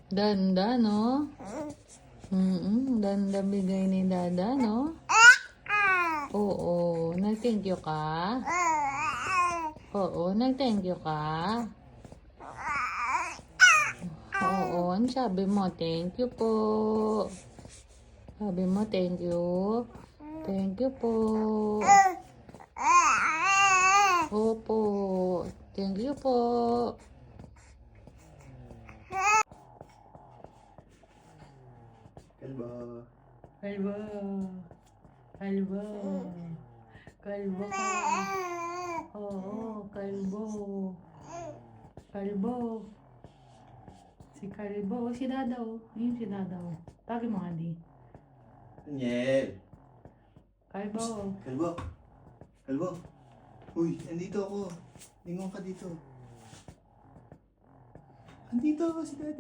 Ganda, no? Ganda bigay ni Dada, no? Oo, nag-thank you ka? Oo, nag-thank you ka? Oo, ang sabi mo, thank you po. Sabi mo, thank you. Thank you po. Opo, thank you po. Kalbo. Kalbo. Kalbo. Kalbo ka. Oo, kalbo. Kalbo. Si Kalbo. Si Dada, oh. Ayun si Dada, oh. Tawagin mo nga, di. Daniel. Kalbo. Kalbo. Kalbo. Uy, nandito ako. Lingon ka dito. Nandito ako si Daddy.